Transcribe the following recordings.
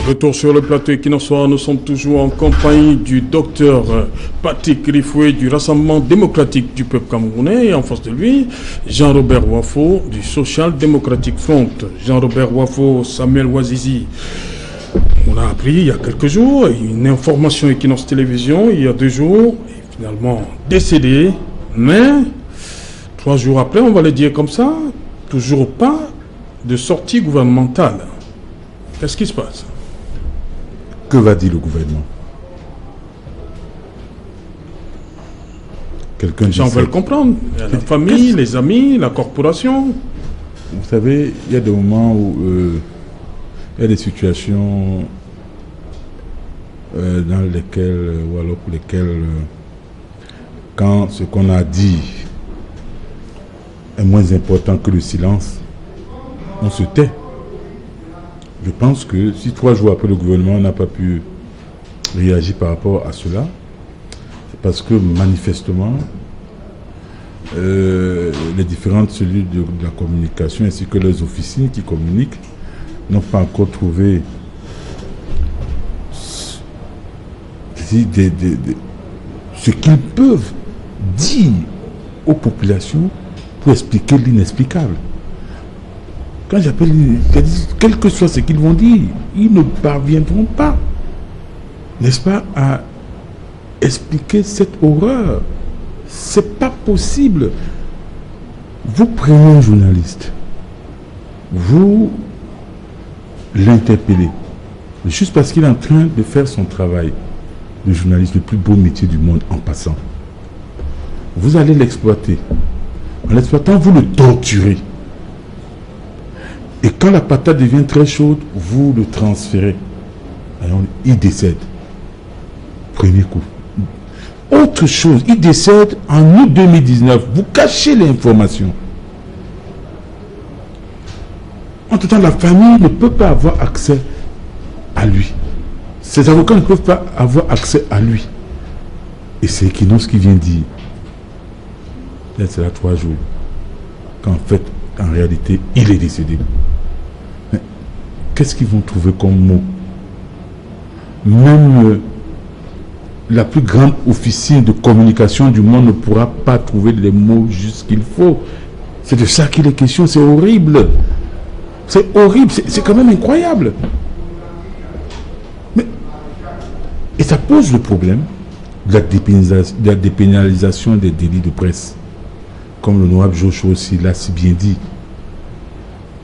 Retour sur le plateau Equinox, nous sommes toujours en compagnie du docteur Patrick Rifoué du Rassemblement démocratique du peuple camerounais et en face de lui, Jean-Robert Wafo du Social Democratic Front. Jean-Robert Wafo, Samuel Ouazizi. On a appris il y a quelques jours une information Equinox Télévision, il y a 2 jours, est finalement décédé, mais 3 jours après, on va le dire comme ça, toujours pas de sortie gouvernementale. Qu'est-ce qui se passe? Que va dire le gouvernement? Les gens veulent comprendre. Il y a la famille, les amis, la corporation. Vous savez, il y a des moments où il y a des situations dans lesquelles, ou alors pour lesquelles, quand ce qu'on a dit est moins important que le silence, on se tait. Je pense que si 3 jours après le gouvernement n'a pas pu réagir par rapport à cela, c'est parce que manifestement, les différentes cellules de la communication ainsi que les officines qui communiquent n'ont pas encore trouvé ce qu'ils peuvent dire aux populations pour expliquer l'inexplicable. Quand j'appelle, quel que soit ce qu'ils vont dire, ils ne parviendront pas, n'est-ce pas, à expliquer cette horreur. C'est pas possible. Vous prenez un journaliste, vous l'interpellez, juste parce qu'il est en train de faire son travail de journaliste, le plus beau métier du monde en passant. Vous allez l'exploiter. En l'exploitant, vous le torturez. Et quand la patate devient très chaude, vous le transférez. Alors, il décède. Premier coup. Autre chose, il décède en août 2019. Vous cachez l'information. En tout temps, la famille ne peut pas avoir accès à lui. Ses avocats ne peuvent pas avoir accès à lui. Et c'est Equinox qui vient dire. C'est là 3 jours. Qu'en fait, en réalité, il est décédé. Mais qu'est-ce qu'ils vont trouver comme mot? Même la plus grande officine de communication du monde ne pourra pas trouver les mots juste qu'il faut. C'est de ça qu'il est question, c'est horrible. C'est horrible, c'est quand même incroyable. Mais, et ça pose le problème de la dépénalisation des délits de presse. Comme le noir Joshua aussi l'a si bien dit.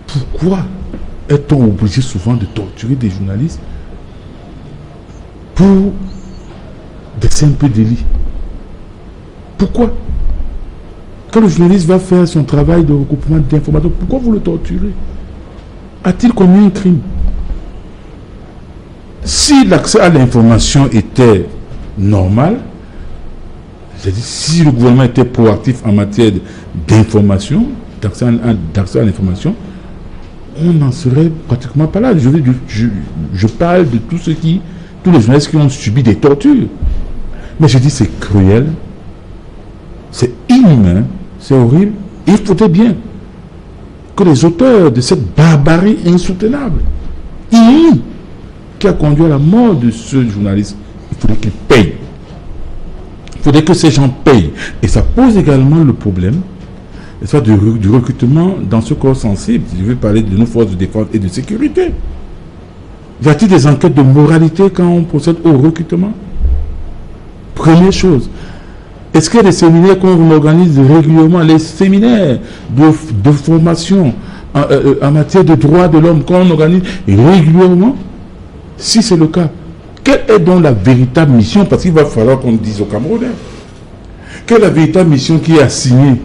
Pourquoi est-on obligé souvent de torturer des journalistes pour des simples délits? Pourquoi? Quand le journaliste va faire son travail de recoupement d'informations, pourquoi vous le torturez? A-t-il commis un crime? Si l'accès à l'information était normal, c'est-à-dire si le gouvernement était proactif en matière d'information, d'accès à l'information, on n'en serait pratiquement pas là. Je parle de tous les journalistes qui ont subi des tortures. Mais je dis c'est cruel, c'est inhumain, c'est horrible. Il faudrait bien que les auteurs de cette barbarie insoutenable, qui a conduit à la mort de ce journaliste, il faudrait qu'ils payent. Il faudrait que ces gens payent. Et ça pose également le problème du recrutement dans ce corps sensible. Je veux parler de nos forces de défense et de sécurité. Y a-t-il des enquêtes de moralité quand on procède au recrutement? Première chose. Est-ce qu'il y a des séminaires qu'on organise régulièrement? Les séminaires de formation en matière de droits de l'homme qu'on organise régulièrement? Si c'est le cas, quelle est donc la véritable mission? Parce qu'il va falloir qu'on dise aux Camerounais. Quelle est la véritable mission qui est assignée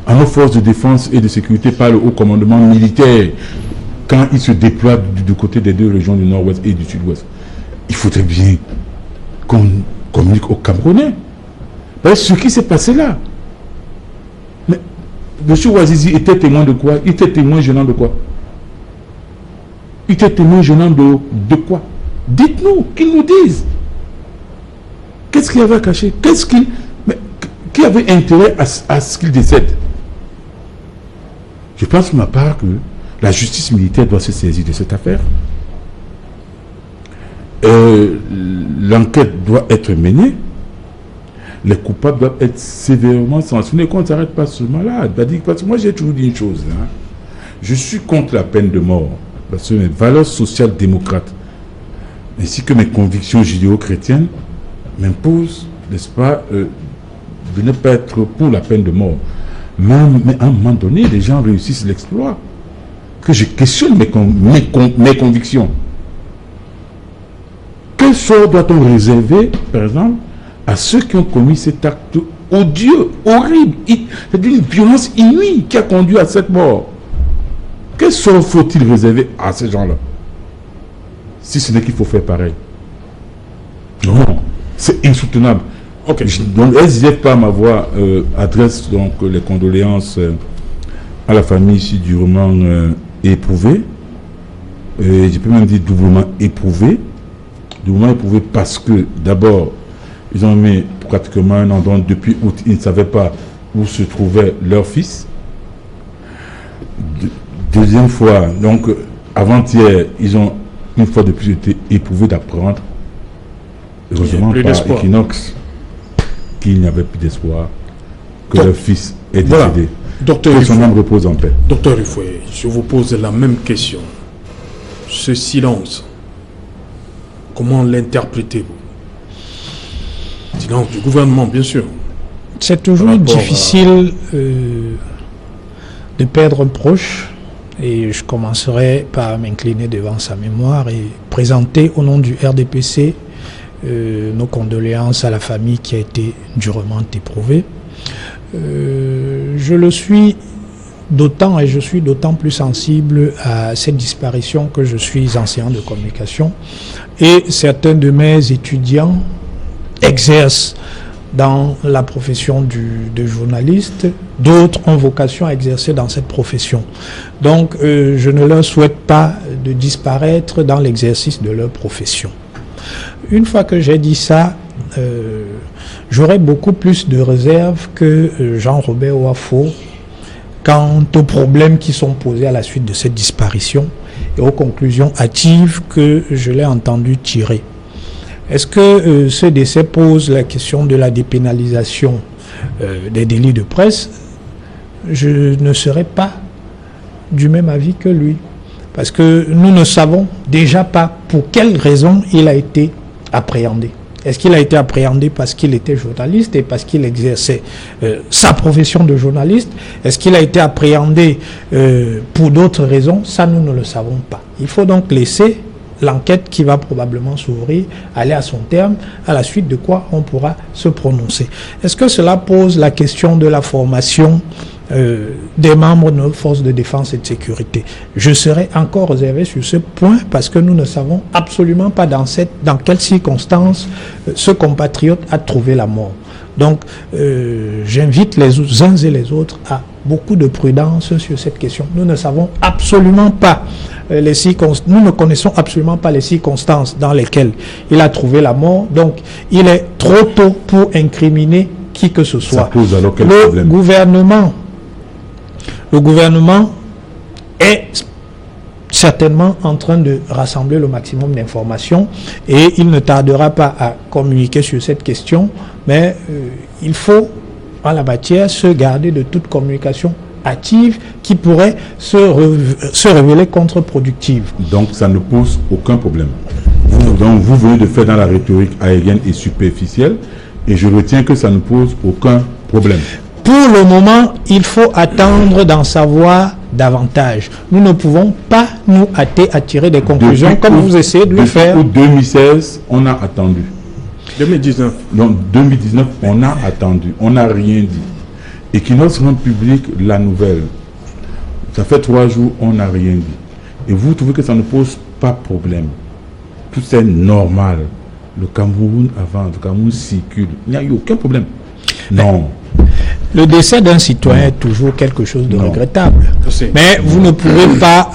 à nos forces de défense et de sécurité par le haut commandement militaire quand il se déploie du côté des 2 régions du nord-ouest et du sud-ouest? Il faudrait bien qu'on communique aux Camerounais. Ce qui s'est passé là. Mais M. Ouazizi était témoin de quoi? Il était témoin gênant de quoi? Il était témoin gênant de quoi? Dites-nous, qu'ils nous disent. Qu'est-ce qu'il y avait à cacher? Qui avait intérêt à ce qu'il décède? Je pense pour ma part que la justice militaire doit se saisir de cette affaire. l'enquête doit être menée. Les coupables doivent être sévèrement sanctionnés. Qu'on ne s'arrête pas seulement là. Parce que moi, j'ai toujours dit une chose. Hein. Je suis contre la peine de mort. Parce que mes valeurs sociales démocrates, ainsi que mes convictions judéo-chrétiennes, m'imposent, n'est-ce pas, de ne pas être pour la peine de mort. Mais à un moment donné, les gens réussissent l'exploit. Que je questionne mes convictions. Quel sort doit-on réserver, par exemple, à ceux qui ont commis cet acte odieux, horrible, c'est une violence inouïe qui a conduit à cette mort? Quel sort faut-il réserver à ces gens-là? Si ce n'est qu'il faut faire pareil. Non, c'est insoutenable. Ok. Donc, SDF par ma voix adresse donc les condoléances à la famille si durement éprouvée. Je peux même dire doublement éprouvée. Doublement éprouvée parce que d'abord, ils ont mis pratiquement un an, donc depuis août, ils ne savaient pas où se trouvait leur fils. Deuxième fois, donc avant-hier, ils ont une fois de plus été éprouvés d'apprendre, heureusement par Equinox, qu'il n'y avait plus d'espoir, que leur fils est décédé. Voilà. Docteur que son âme repose en paix. Docteur Rufoué, je vous pose la même question. Ce silence, comment l'interprétez-vous? Silence du gouvernement, bien sûr. C'est toujours difficile de perdre un proche, et je commencerai par m'incliner devant sa mémoire et présenter au nom du RDPC nos condoléances à la famille qui a été durement éprouvée. Je le suis d'autant et je suis d'autant plus sensible à cette disparition que je suis enseignant de communication et certains de mes étudiants exercent dans la profession de journaliste, d'autres ont vocation à exercer dans cette profession. Donc je ne leur souhaite pas de disparaître dans l'exercice de leur profession. Une fois que j'ai dit ça, j'aurais beaucoup plus de réserve que Jean-Robert Wafo quant aux problèmes qui sont posés à la suite de cette disparition et aux conclusions hâtives que je l'ai entendu tirer. Est-ce que ce décès pose la question de la dépénalisation des délits de presse? Je ne serai pas du même avis que lui. Parce que nous ne savons déjà pas pour quelles raisons il a été appréhendé. Est-ce qu'il a été appréhendé parce qu'il était journaliste et parce qu'il exerçait sa profession de journaliste? Est-ce qu'il a été appréhendé pour d'autres raisons? Ça, nous ne le savons pas. Il faut donc laisser l'enquête qui va probablement s'ouvrir aller à son terme, à la suite de quoi on pourra se prononcer. Est-ce que cela pose la question de la formation des membres de nos forces de défense et de sécurité? Je serai encore réservé sur ce point parce que nous ne savons absolument pas dans quelles circonstances ce compatriote a trouvé la mort. Donc, j'invite les uns et les autres à beaucoup de prudence sur cette question. Nous ne savons absolument pas nous ne connaissons absolument pas les circonstances dans lesquelles il a trouvé la mort. Donc, il est trop tôt pour incriminer qui que ce soit. Ça pose alors quel problème? Le gouvernement est certainement en train de rassembler le maximum d'informations et il ne tardera pas à communiquer sur cette question, mais il faut en la matière se garder de toute communication hâtive qui pourrait se révéler contre-productive. Donc ça ne pose aucun problème. Donc vous venez de faire dans la rhétorique aérienne et superficielle et je retiens que ça ne pose aucun problème. Pour le moment, il faut attendre d'en savoir davantage. Nous ne pouvons pas nous hâter à tirer des conclusions comme vous essayez de le faire. Depuis 2016, on a attendu. 2019. Donc 2019, on a attendu. On n'a rien dit. Et qui nous rend public la nouvelle. Ça fait 3 jours, on n'a rien dit. Et vous trouvez que ça ne pose pas problème. Tout est normal. Le Cameroun avance, le Cameroun circule. Il n'y a eu aucun problème. Non. Le décès d'un citoyen est toujours quelque chose de regrettable. Mais vous ne pouvez pas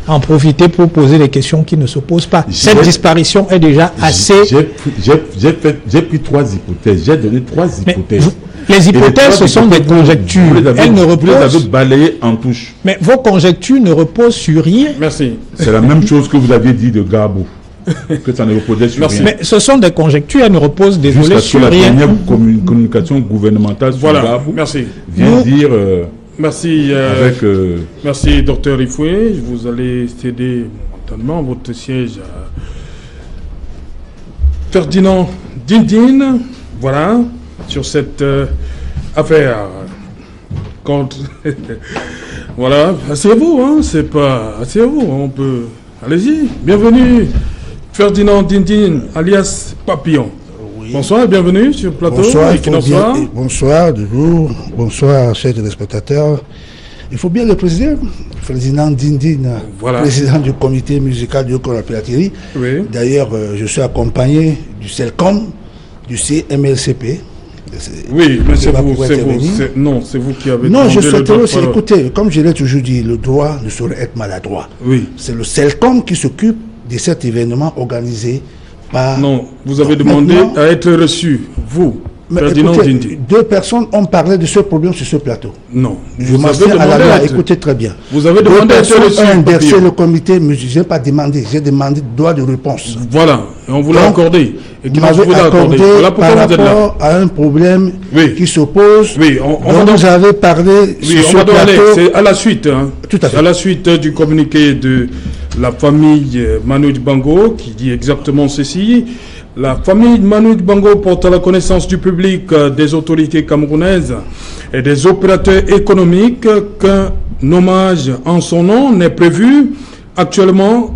en profiter pour poser des questions qui ne se posent pas. Cette disparition est déjà assez... J'ai pris 3 hypothèses. J'ai donné 3 hypothèses. Les hypothèses, ce sont des conjectures. Elles ne reposent... Vous les avez balayées en touche. Mais vos conjectures ne reposent sur rien. Merci. C'est la même chose que vous aviez dit de Gabou. que ça ne reposait sur rien. Mais ce sont des conjectures, elles ne reposent désolé Jusqu'à ce sur que la rien. dernière communication gouvernementale sur Voilà, Babou merci. vient dire Merci, avec... merci, docteur Rifoué. Vous allez céder momentanément votre siège à Ferdinand Dindine. Voilà, sur cette affaire. Voilà, asseyez-vous, hein, c'est pas... Asseyez-vous, on peut... Allez-y, bienvenue, Ferdinand Dindine, alias Papillon. Oui. Bonsoir et bienvenue sur le plateau. Bonsoir, Bonsoir. de vous. Bonsoir, chers téléspectateurs. Il faut bien le président, Ferdinand Dindine, Voilà. président du comité musical du Haut-Piraterie. Oui. D'ailleurs, je suis accompagné du CELCOM, du CMLCP. Oui, mais Je c'est vais vous, pouvoir c'est vous. intervenir. Non, c'est vous qui avez Non, je demandé le droit souhaiterais de aussi, parole. écoutez, comme je l'ai toujours dit, le droit ne saurait être maladroit. Oui. C'est le CELCOM qui s'occupe de cet événement organisé par... Non, vous avez Donc, demandé maintenant- à être reçu, vous, Mais Ferdinand écoutez, Dindine. deux personnes ont parlé de ce problème sur ce plateau. Non, Je vous m'en avez tiens à la demandé loi, à être... écoutez très bien. Vous avez Deux demandé à être personnes reçu, ont inversé Papillon. le comité musical. Je n'ai pas demandé, j'ai demandé droit de réponse. Voilà, et on vous l'a Donc, accordé. Et Vous qui m'avez vous l'a accordé. accordé Voilà par pourquoi vous êtes là. rapport à un problème Oui. qui s'oppose. Oui, on va dont donc... vous avez parlé Oui, sur on ce va donc aller, plateau. c'est à la suite. Hein. Tout à fait. À la suite du communiqué de la famille Manu Dibango qui dit exactement ceci. La famille Manu Dibango porte à la connaissance du public, des autorités camerounaises et des opérateurs économiques qu'un hommage en son nom n'est prévu actuellement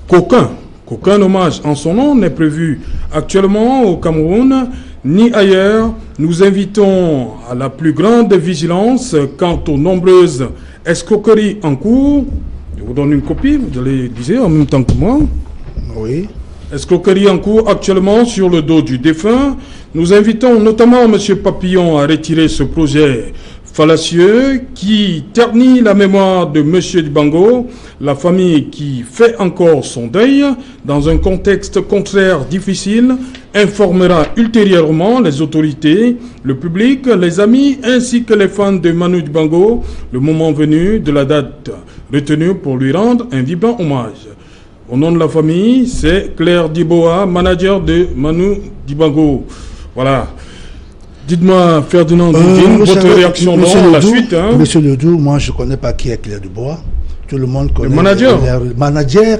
qu'aucun hommage en son nom n'est prévu actuellement au Cameroun ni ailleurs. Nous invitons à la plus grande vigilance quant aux nombreuses escroqueries en cours. Je vous donne une copie, vous allez lire en même temps que moi. Oui. Escroquerie en cours actuellement sur le dos du défunt. Nous invitons notamment M. Papillon à retirer ce projet fallacieux qui ternit la mémoire de M. Dibango, la famille qui fait encore son deuil dans un contexte contraire difficile, informera ultérieurement les autorités, le public, les amis ainsi que les fans de Manu Dibango le moment venu de la date retenue pour lui rendre un vibrant hommage. Au nom de la famille, c'est Claire Diboa, manager de Manu Dibango. Voilà. Dites-moi, Ferdinand Dindine, Vous votre savez, réaction Monsieur dans la Ledoux, suite. Hein. Monsieur Ledoux, moi je ne connais pas qui est Claire Dubois. Tout le monde connaît. manager. Le manager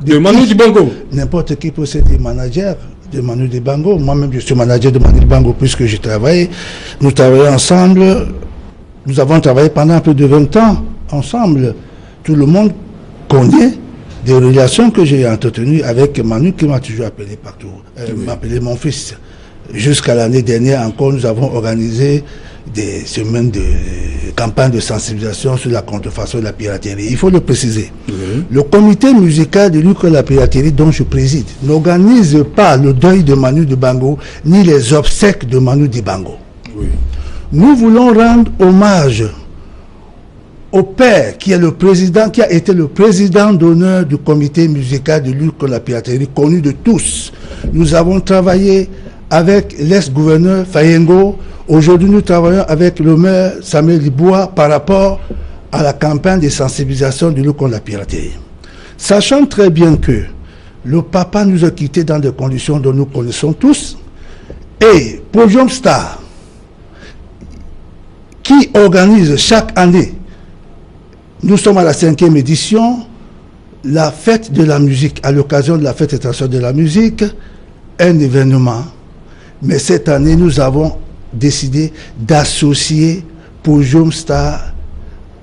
De Manu Dibango. N'importe qui peut être manager de Manu Dibango. Moi-même, je suis manager de Manu Dibango puisque j'ai travaillé. Nous travaillons ensemble. Nous avons travaillé pendant plus de 20 ans ensemble. Tout le monde connaît des relations que j'ai entretenues avec Manu qui m'a toujours appelé partout. M'appelait mon fils. Jusqu'à l'année dernière encore, nous avons organisé des semaines de campagne de sensibilisation sur la contrefaçon de la piraterie. Il faut le préciser. Le comité musical de lutte contre la piraterie dont je préside n'organise pas le deuil de Manu Dibango ni les obsèques de Manu Dibango. Oui. Nous voulons rendre hommage au père qui est le président, qui a été le président d'honneur du comité musical de lutte contre la piraterie, connu de tous. Nous avons travaillé avec l'ex-gouverneur Fayengo. Aujourd'hui, nous travaillons avec le maire Samuel Liboua par rapport à la campagne de sensibilisation de lutte contre la piraterie. Sachant très bien que le papa nous a quittés dans des conditions dont nous connaissons tous, et Podium Star, qui organise chaque année, nous sommes à la 5e édition, la fête de la musique, à l'occasion de la fête internationale de la musique, un événement. Mais cette année, nous avons décidé d'associer Podium Star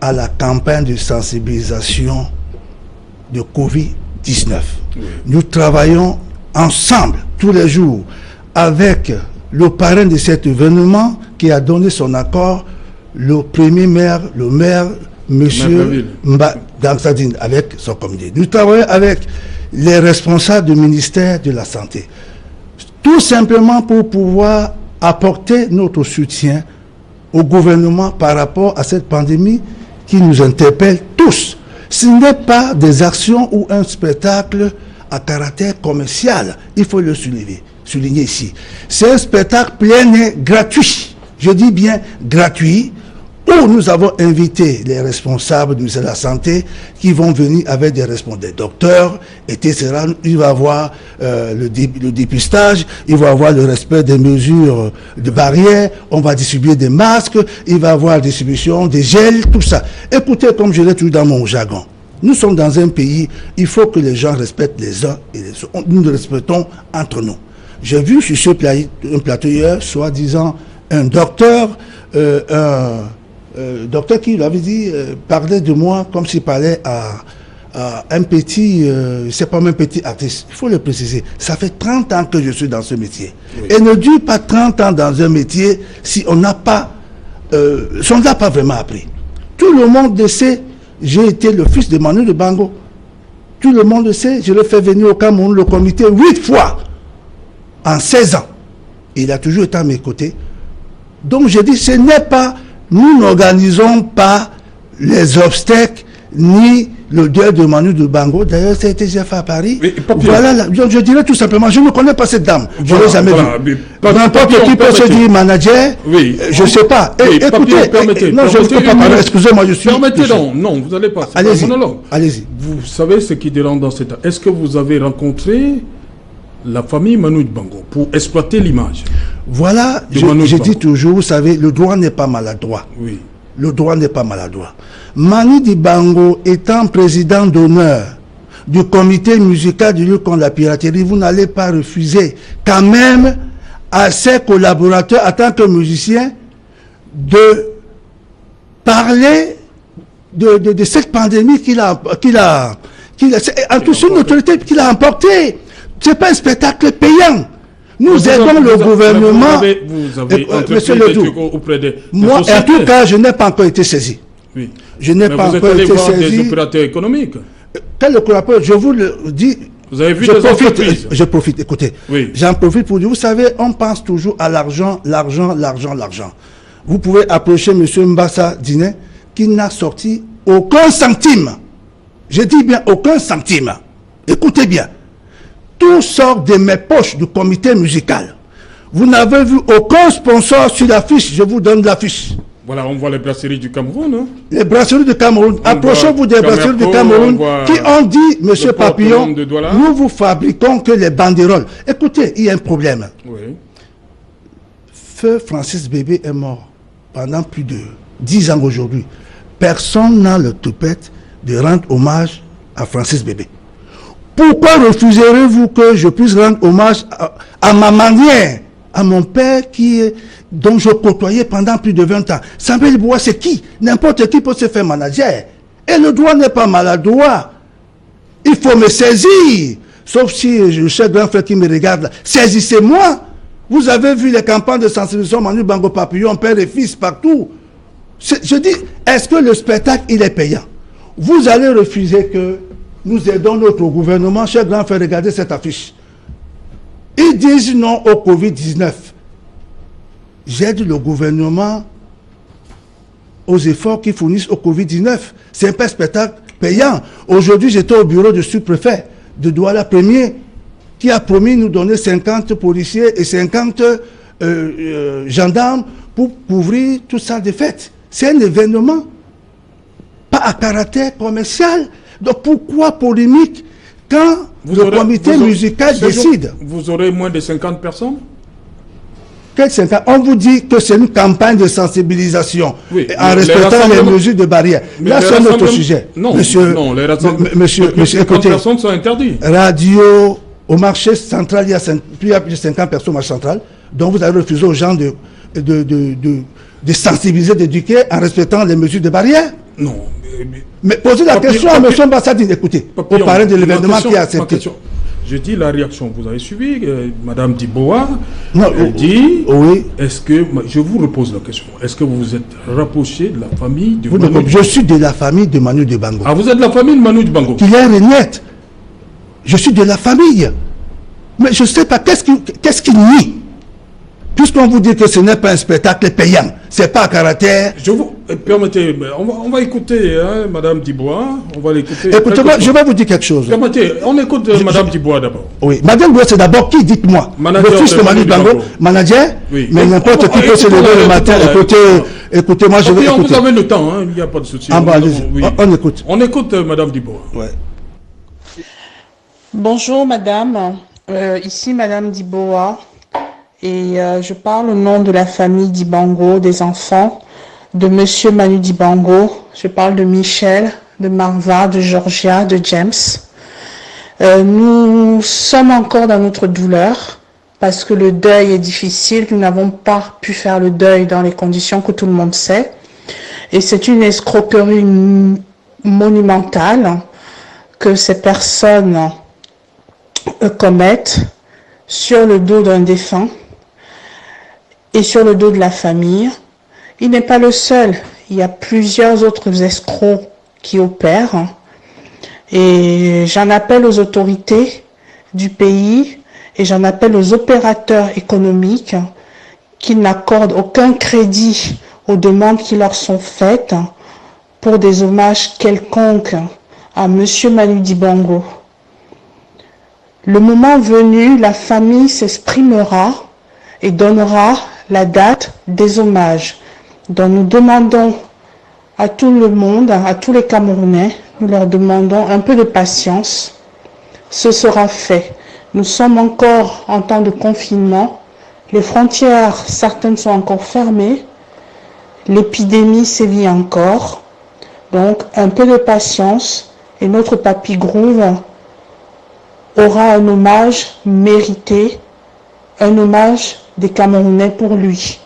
à la campagne de sensibilisation de Covid-19. Oui. Nous travaillons ensemble tous les jours avec le parrain de cet événement qui a donné son accord, le premier maire, le maire, monsieur Mba Damsadine, avec son comité. Nous travaillons avec les responsables du ministère de la Santé. Tout simplement pour pouvoir apporter notre soutien au gouvernement par rapport à cette pandémie qui nous interpelle tous. Ce n'est pas des actions ou un spectacle à caractère commercial. Il faut le souligner ici. C'est un spectacle plein et gratuit. Je dis bien gratuit, où nous avons invité les responsables du ministère de la Santé qui vont venir avec des responsables, des docteurs, etc. Il va y avoir le dépistage, il va y avoir le respect des mesures de barrière, on va distribuer des masques, il va y avoir la distribution des gels, tout ça. Écoutez, comme je l'ai toujours dans mon jargon, nous sommes dans un pays, il faut que les gens respectent les uns et les autres. Nous nous respectons entre nous. J'ai vu sur ce plateau hier, soi-disant, un docteur, docteur qui l'avait dit, parlait de moi comme s'il parlait à un petit, c'est pas même petit artiste. Il faut le préciser. Ça fait 30 ans que je suis dans ce métier. Oui. Et ne dure pas 30 ans dans un métier si on n'a pas, si on ne l'a pas vraiment appris. Tout le monde le sait. J'ai été le fils de Manu Dibango. Tout le monde le sait. Je l'ai fait venir au Cameroun, le comité, 8 fois en 16 ans. Il a toujours été à mes côtés. Donc je dis, ce n'est pas, nous n'organisons pas les obstacles ni le deuil de Manu Dibango. D'ailleurs, ça a été déjà fait à Paris. Mais, voilà, je dirais tout simplement, je ne connais pas cette dame. Je ne l'ai jamais vue. N'importe qui peut se dire manager, je ne sais pas. Écoutez, non, je ne peux pas parler, excusez-moi, je suis... Permettez donc, non, vous n'allez pas. Allez-y, allez-y. Vous savez ce qui dérange dans cet... Est-ce que vous avez rencontré la famille Manu Dibango pour exploiter l'image? Voilà, je dis toujours, vous savez, le droit n'est pas maladroit. Oui. Le droit n'est pas maladroit. Manu Dibango étant président d'honneur du comité musical de lutte contre la piraterie, vous n'allez pas refuser quand même à ses collaborateurs en tant que musiciens de parler de cette pandémie qu'il a en toute une autorité qu'il a emportée. Ce n'est pas un spectacle payant. Nous aidons le gouvernement. Vous avez Monsieur Ledoux, moi, en tout cas, je n'ai pas encore été saisi. Oui. Je n'ai pas encore été saisi. Des opérateurs économiques. Quel opérateur? Je vous le dis. Vous avez vu des entreprises. Je profite, écoutez. Oui. J'en profite pour dire, vous savez, on pense toujours à l'argent, l'argent, l'argent, l'argent. Vous pouvez approcher M. Mbassa Diné, qui n'a sorti aucun centime. Je dis bien aucun centime. Écoutez bien. Tout sort de mes poches du comité musical. Vous n'avez vu aucun sponsor sur l'affiche. Je vous donne l'affiche. Voilà, on voit les brasseries du Cameroun. Hein? Les brasseries du Cameroun. Approchez-vous des brasseries du Cameroun qui ont dit, Monsieur Papillon, nous vous fabriquons que les banderoles. Écoutez, il y a un problème. Oui. Feu Francis Bébé est mort pendant plus de 10 ans aujourd'hui. Personne n'a le toupette de rendre hommage à Francis Bébé. Pourquoi refuserez-vous que je puisse rendre hommage à ma manière, à mon père dont je côtoyais pendant plus de 20 ans? Samuel Bois, c'est qui? N'importe qui peut se faire manager. Et le droit n'est pas maladroit. Il faut me saisir. Sauf si le chef grand frère qui me regarde, saisissez-moi. Vous avez vu les campagnes de sensibilisation Manu Dibango Papillon, père et fils, partout. Je dis, est-ce que le spectacle, il est payant? Vous allez refuser que nous aidons notre gouvernement. Cher grand frère, regardez cette affiche. Ils disent non au Covid-19. J'aide le gouvernement aux efforts qu'ils fournissent au Covid-19. C'est un peu spectacle payant. Aujourd'hui, j'étais au bureau du sous-préfet de Douala Premier qui a promis nous donner 50 policiers et 50 gendarmes pour couvrir toute salle de fête. C'est un événement pas à caractère commercial. Donc pourquoi polémique quand le comité musical décide? Vous aurez moins de 50 personnes? Quel 50? On vous dit que c'est une campagne de sensibilisation en respectant les mesures de barrière. Là, c'est notre sujet. Non, monsieur, non, les rassemblements. Monsieur, écoutez, personnes sont interdites. Radio, au marché central, il y a plus de 50 personnes au marché central. Donc vous avez refusé aux gens de sensibiliser, d'éduquer en respectant les mesures de barrière? Non. Mais posez la question à M. Ambassadine, écoutez, pour parler de l'événement qui a accepté. Je dis la réaction, vous avez suivi, Madame Diboa, elle dit, oui. Est-ce que, je vous repose la question, est-ce que vous vous êtes rapproché de la famille de Manu Dibango? Je suis de la famille de Manu Dibango. Ah, vous êtes de la famille de Manu Dibango? Qu'il est Regnette. Je suis de la famille. Mais je ne sais pas, qu'est-ce qu'il nie? Puisqu'on vous dit que ce n'est pas un spectacle payant, C'est pas à caractère. Je vous permettez, on va écouter Madame Dibois. On va l'écouter. Écoutez-moi, je vais vous dire quelque chose. Permettez, on écoute Madame Dibois d'abord. Oui, Madame Dibois, c'est d'abord qui, dites-moi? Manager le fils de Manu Dibango, manager. Oui. Mais n'importe qui peut se lever le matin. Écoutez, moi je vais écouter. Vous avez le temps, il n'y a pas de souci. Ah, bah, on écoute. On écoute Madame Dibois. Ouais. Bonjour Madame, ici Madame Dibois et je parle au nom de la famille Dibango, des enfants de Monsieur Manu Dibango. Je parle de Michel, de Marva, de Georgia, de James. Nous sommes encore dans notre douleur parce que le deuil est difficile. Nous n'avons pas pu faire le deuil dans les conditions que tout le monde sait. Et c'est une escroquerie monumentale que ces personnes commettent sur le dos d'un défunt et sur le dos de la famille. Il n'est pas le seul. Il y a plusieurs autres escrocs qui opèrent. Et j'en appelle aux autorités du pays et j'en appelle aux opérateurs économiques qui n'accordent aucun crédit aux demandes qui leur sont faites pour des hommages quelconques à Monsieur Manu Dibango. Le moment venu, la famille s'exprimera et donnera la date des hommages dont nous demandons à tout le monde, à tous les Camerounais, nous leur demandons un peu de patience. Ce sera fait. Nous sommes encore en temps de confinement. Les frontières, certaines sont encore fermées. L'épidémie sévit encore. Donc, un peu de patience et notre Papy Groove aura un hommage mérité, un hommage des Camerounais pour lui,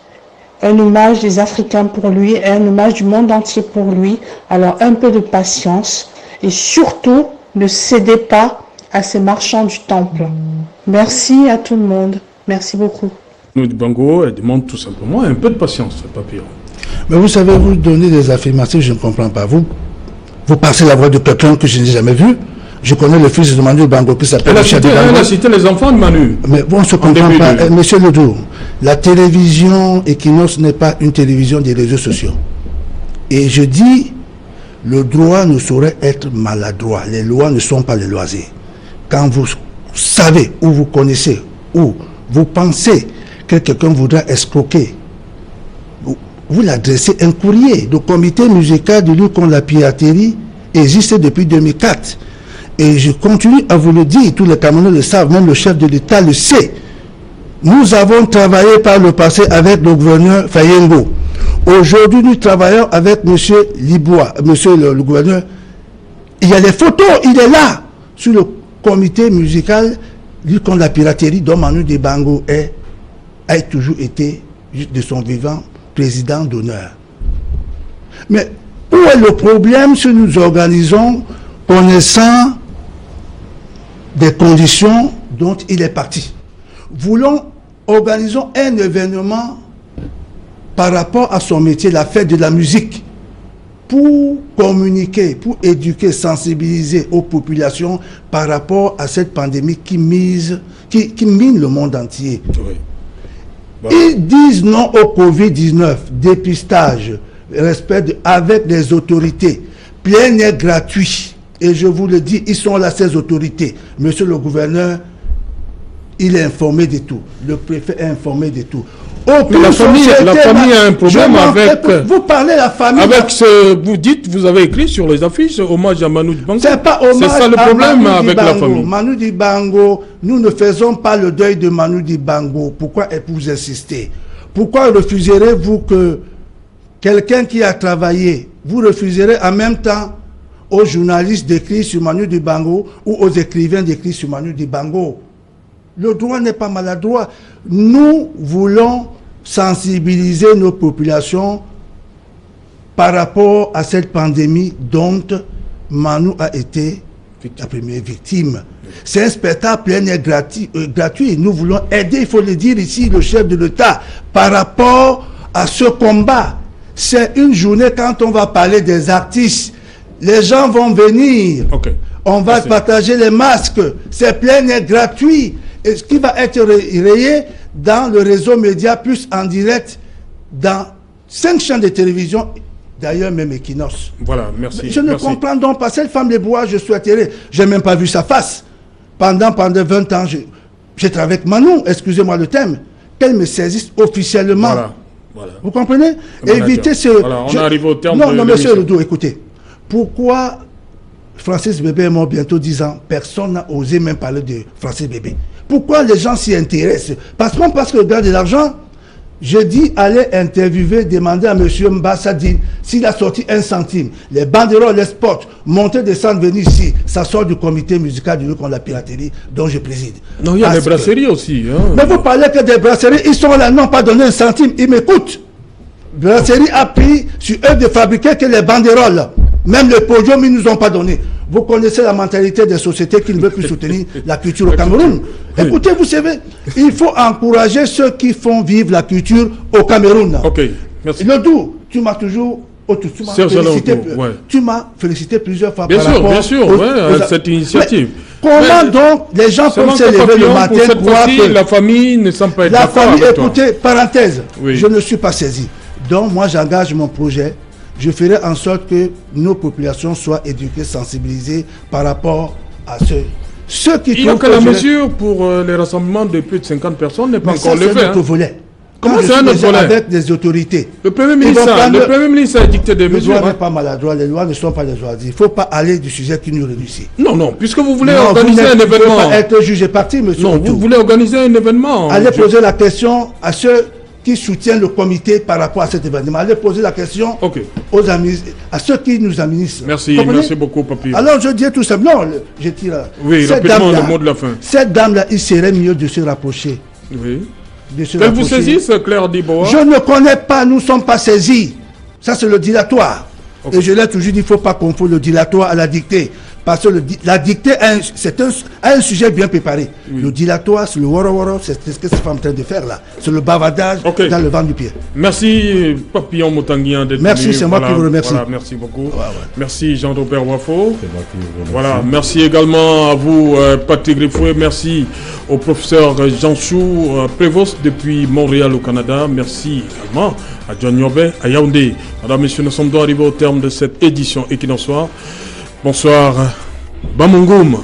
un hommage des Africains pour lui et un hommage du monde entier pour lui. Alors un peu de patience et surtout ne cédez pas à ces marchands du temple. Merci à tout le monde. Merci beaucoup. Manu Dibango, elle demande tout simplement un peu de patience, Papy. Mais vous savez, vous donnez des affirmations, je ne comprends pas. Vous passez la voix de quelqu'un que je n'ai jamais vu. Je connais le fils de Manu Dibango qui s'appelle Michel Dibango. Elle a cité les enfants de Manu. Mais bon, on ne se comprend pas. Monsieur Ledoux, la télévision Equinox n'est pas une télévision des réseaux sociaux. Et je dis, le droit ne saurait être maladroit. Les lois ne sont pas les loisirs. Quand vous savez ou vous connaissez ou vous pensez que quelqu'un voudra escroquer, vous l'adressez un courrier. Le comité musical de lutte contre la piraterie existe depuis 2004. Et je continue à vous le dire, tous les Camerounais le savent, même le chef de l'État le sait. Nous avons travaillé par le passé avec le gouverneur Fayengo. Aujourd'hui, nous travaillons avec M. Libois, monsieur le gouverneur. Il y a les photos, il est là, sur le comité musical lutte contre la piraterie dont Manu Dibango a toujours été, de son vivant, président d'honneur. Mais où est le problème si nous organisons, connaissant des conditions dont il est parti? Organisons un événement par rapport à son métier, la fête de la musique, pour communiquer, pour éduquer, sensibiliser aux populations par rapport à cette pandémie qui mine le monde entier. Oui. Voilà. Ils disent non au Covid-19, dépistage, respect avec les autorités, plein air gratuit. Et je vous le dis, ils sont là, ces autorités. Monsieur le gouverneur, il est informé de tout. Le préfet est informé de tout. Mais la famille a un problème avec... Vous parlez de la famille... Avec ce... Vous dites, vous avez écrit sur les affiches, hommage à Manu Dibango. C'est pas hommage. C'est ça le problème avec la famille. Manu Dibango, nous ne faisons pas le deuil de Manu Dibango. Pourquoi vous insistez? Pourquoi refuserez-vous que quelqu'un qui a travaillé, vous refuserez en même temps aux journalistes d'écrire sur Manu Dibango ou aux écrivains d'écrire sur Manu Dibango? Le droit n'est pas maladroit. Nous voulons sensibiliser nos populations par rapport à cette pandémie dont Manu a été la première victime. C'est un spectacle plein air gratuit. Nous voulons aider, il faut le dire ici, le chef de l'État, par rapport à ce combat. C'est une journée quand on va parler des artistes. Les gens vont venir. Okay. On va partager les masques. C'est plein air gratuit. Et ce qui va être rayé dans le réseau média plus en direct dans 5 chaînes de télévision, d'ailleurs même Equinox. Voilà, merci. Je ne comprends donc pas. Cette femme de bois, je suis atterré. Je n'ai même pas vu sa face. Pendant 20 ans, j'ai travaillé avec Manou, excusez-moi le thème, qu'elle me saisisse officiellement. Voilà. Vous comprenez? Évitez ce... Voilà, on arrive au terme non, de non, monsieur l'émission. Ledoux, écoutez. Pourquoi Francis Bébé est mort bientôt 10 ans? Personne n'a osé même parler de Francis Bébé. Pourquoi les gens s'y intéressent? Parce que le gars de l'argent, je dis, allez interviewer, demander à M. Mbassadine s'il a sorti 1 centime. Les banderoles, les spots, monter, descendre, venir ici, ça sort du comité musical du lieu qu'on la piraterie dont je préside. Non, il y a des brasseries aussi. Hein. Mais vous parlez que des brasseries, ils sont là, non pas donné 1 centime, ils m'écoutent. Brasserie a pris sur eux de fabriquer que les banderoles. Même le podium, ils ne nous ont pas donné. Vous connaissez la mentalité des sociétés qui ne veulent plus soutenir la culture au Cameroun. Écoutez, vous savez, il faut encourager ceux qui font vivre la culture au Cameroun. Ok, merci. Ledoux, tu m'as toujours... Tu m'as félicité plusieurs fois bien par sûr, rapport bien sûr, à cette initiative. Mais comment donc les gens peuvent se lever le matin croire que la famille ne semble pas être la d'accord famille, avec toi. écoutez, parenthèse, Oui. je ne suis pas saisi. Donc moi j'engage mon projet. Je ferai en sorte que nos populations soient éduquées, sensibilisées par rapport à ceux qui Il y a trouvent que la je- mesure pour les rassemblements de plus de 50 personnes n'est pas Mais ça, encore c'est levée. notre volet. Comment Quand je c'est un suis autre déjà volet? avec des autorités. Le Premier Ils ministre, vont prendre- le Premier ministre a dicté des Le mesures. droit hein. n'est pas maladroit, les lois ne sont pas les lois. Il ne faut pas aller du sujet qui nous réunit ici. Non, non, puisque vous voulez Non, organiser vous un ne pouvez événement. pas être jugé parti, monsieur. Non, Ledoux. vous voulez organiser un événement. Allez poser la question à ceux qui soutiennent le comité par rapport à cet événement. Allez poser la question Ok. aux amis, à ceux qui nous administrent. Merci, Comprenez? merci beaucoup, Papi. Alors je dis tout simplement, je tire. Oui, cette rapidement, dame-là- le mot de la fin. Cette dame-là, il serait mieux de se rapprocher. Oui. De se Qu'elle vous rapprocher. saisisse, Claire Diboa. Je ne connais pas, nous ne sommes pas saisis. Ça, c'est le dilatoire. Ok. Et je l'ai toujours dit, il ne faut pas confondre le dilatoire à la dictée. Parce que la dictée c'est un sujet bien préparé. Le dilatoire, c'est le woro-woro, c'est ce que c'est en train de faire là. C'est le bavardage Ok. dans le vent du pied. Merci, Papillon Motanguian, d'être Merci, venu. c'est moi qui vous remercie. Voilà, merci beaucoup. ouais. Merci, Jean-Robert Wafo. C'est moi qui vous remercie. Voilà, merci également à vous, Patrick Griffoué. Merci au professeur Jean Chou, Prévost depuis Montréal au Canada. Merci également à John Yobé, à Yaoundé. Madame, messieurs, nous sommes donc arrivés au terme de cette édition et qu'il en soit. Bonsoir, Bamongoum.